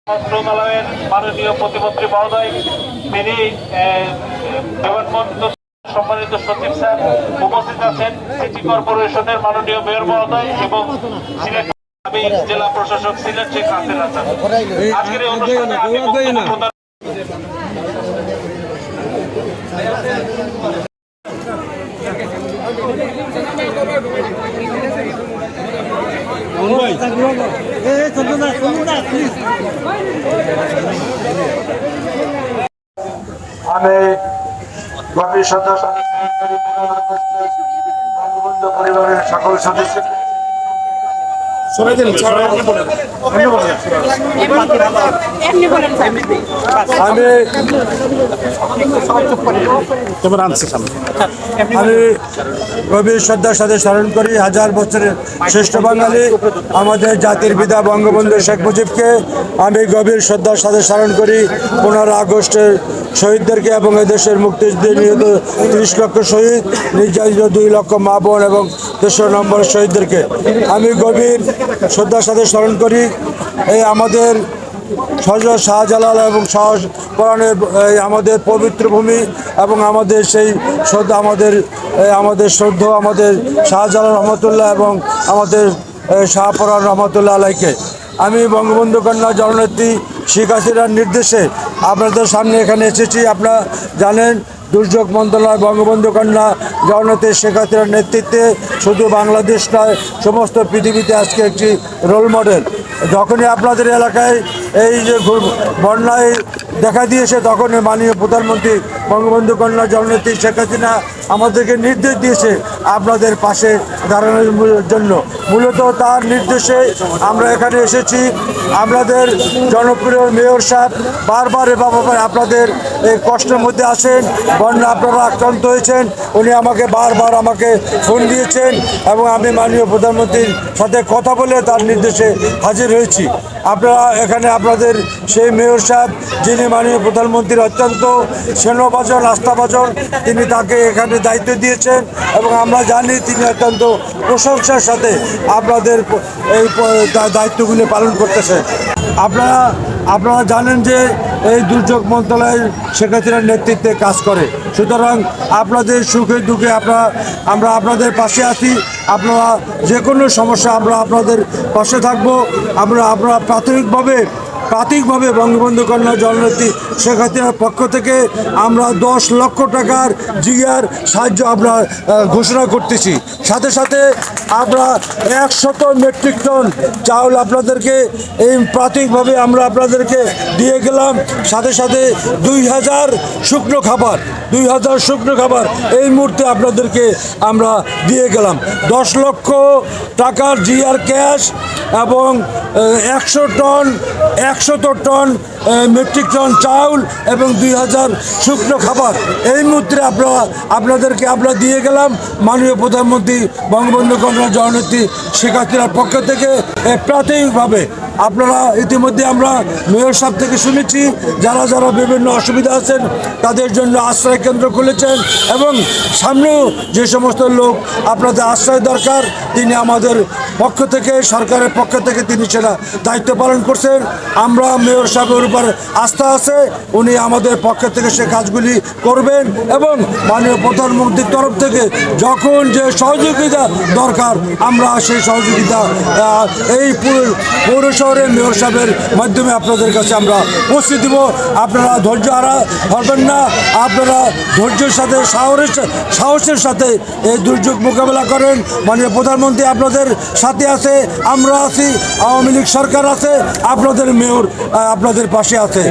মন্ত্রণালয়ের মাননীয় প্রতিমন্ত্রী মহোদয়, তিনি সম্মানিত সচিব স্যার উপস্থিত আছেন, সিটি কর্পোরেশনের মাননীয় মেয়র মহোদয় এবং সিলেট জেলা প্রশাসক সিলেট শেখ হাসিন হাসান। আজকের এই অনুষ্ঠানে আমি গভীর শ্রদ্ধা বঙ্গবন্ধু পরিবারের সকল সদস্য আমি গভীর শ্রদ্ধার সাথে স্মরণ করি হাজার বছরের শ্রেষ্ঠ বাঙালি আমাদের জাতির পিতা বঙ্গবন্ধু শেখ মুজিবকে। আমি গভীর শ্রদ্ধার সাথে স্মরণ করি 15 আগস্টের শহীদদেরকে এবং এদেশের মুক্তিযুদ্ধে নিহত 30 লক্ষ শহীদ, নির্যাতিত 2 লক্ষ মা বোন এবং 300 নম্বর শহীদদেরকে আমি গভীর শ্রদ্ধার সাথে স্মরণ করি। এই আমাদের হযরত শাহজালাল এবং শাহপরাণের আমাদের পবিত্র ভূমি এবং আমাদের সেই শ্রদ্ধা আমাদের শ্রদ্ধা আমাদের শাহজালাল রহমতুল্লাহ এবং আমাদের শাহপরাণ রহমতুল্লাহ আলাইকে। আমি বঙ্গবন্ধু কন্যা জননেত্রী শেখ হাসিনার নির্দেশে আপনাদের সামনে এখানে এসেছি। আপনারা জানেন দুর্যোগ মন্ত্রণালয় বঙ্গবন্ধু কন্যা জননেত্রী শেখ হাসিনার নেতৃত্বে শুধু বাংলাদেশ নয় সমস্ত পৃথিবীতে আজকে একটি রোল মডেল। যখনই আপনাদের এলাকায় এই যে বন্যায় দেখা দিয়েছে তখনই মাননীয় প্রধানমন্ত্রী বঙ্গবন্ধু কন্যা জননেত্রী শেখ হাসিনা আমাদেরকে নির্দেশ দিয়েছে আপনাদের পাশে দাঁড়ানোর জন্য। মূলত তার নির্দেশে আমরা এখানে এসেছি। আপনাদের জনপ্রিয় মেয়র সাহেব বারবার এভাবে আপনাদের এই কষ্টের মধ্যে আসেন, বন্যা আপনারা আক্রান্ত হয়েছেন, উনি বারবার আমাকে ফোন দিয়েছেন এবং আমি মাননীয় প্রধানমন্ত্রীর সাথে কথা বলে তার নির্দেশে হাজির হয়েছি। আপনারা এখানে আপনাদের সেই মেয়র সাহেব যিনি মাননীয় প্রধানমন্ত্রীর অত্যন্ত স্নেহভাজন আস্থাভাজন, তিনি তাকে এখানে দায়িত্ব দিয়েছেন এবং আমরা জানি তিনি অত্যন্ত প্রশংসার সাথে আপনাদের এই দায়িত্বগুলি পালন করতেছেন। আপনারা জানেন যে এই দুর্যোগ মন্ত্রণালয় শেখ হাসিনার নেতৃত্বে কাজ করে, সুতরাং আপনাদের সুখে দুঃখে আমরা আপনাদের পাশে আছি। আপনারা যে কোনো সমস্যা আমরা আপনাদের পাশে থাকবো। আমরা প্রাথমিকভাবে বঙ্গবন্ধু কন্যা জননেত্রী শেখ হাসিনার পক্ষ থেকে আমরা 10 লক্ষ টাকার জিআর সাহায্য আমরা ঘোষণা করতেছি। সাথে সাথে আমরা 100 মেট্রিক টন চাউল আপনাদেরকে এই প্রাথমিকভাবে আমরা আপনাদেরকে দিয়ে গেলাম। সাথে সাথে 2000 শুকনো খাবার এই মুহূর্তে আপনাদেরকে আমরা দিয়ে গেলাম। 10 লক্ষ টাকার জিআর ক্যাশ এবং 100 টন মেট্রিক টন চাউল এবং 2000 শুকনো খাবার এই মুহূর্তে আপনাদেরকে আমরা দিয়ে গেলাম মাননীয় প্রধানমন্ত্রী বঙ্গবন্ধু কন্যা জননেত্রী শেখ হাসিনার পক্ষ থেকে। প্রাথমিকভাবে আপনারা ইতিমধ্যে আমরা মেয়র সাহেব থেকে শুনেছি যারা বিভিন্ন অসুবিধা আছেন তাদের জন্য আশ্রয় কেন্দ্র খুলেছেন এবং সামনেও যে সমস্ত লোক আপনাদের আশ্রয় দরকার তিনি আমাদের পক্ষ থেকে সরকারের পক্ষ থেকে তিনি সেটা দায়িত্ব পালন করছেন। আমরা মেয়র সাহেবের উপর আস্থা আছে, উনি আমাদের পক্ষ থেকে সে কাজগুলি করবেন এবং মাননীয় প্রধানমন্ত্রীর তরফ থেকে যখন যে সহযোগিতা দরকার আমরা সেই সহযোগিতা এই পৌর শহরের মেয়র সাহেবের মাধ্যমে আপনাদের কাছে আমরা পৌঁছে দিব। আপনারা ধৈর্য হারাবেন না, আপনারা ধৈর্যের সাথে সাহসের সাথে এই দুর্যোগ মোকাবেলা করেন। মাননীয় প্রধানমন্ত্রী আপনাদের সাথে আছে, আমরা আছি, আওয়ামী লীগ সরকার আছে, আপনাদের মেয়র আপনাদের পাশে আছে।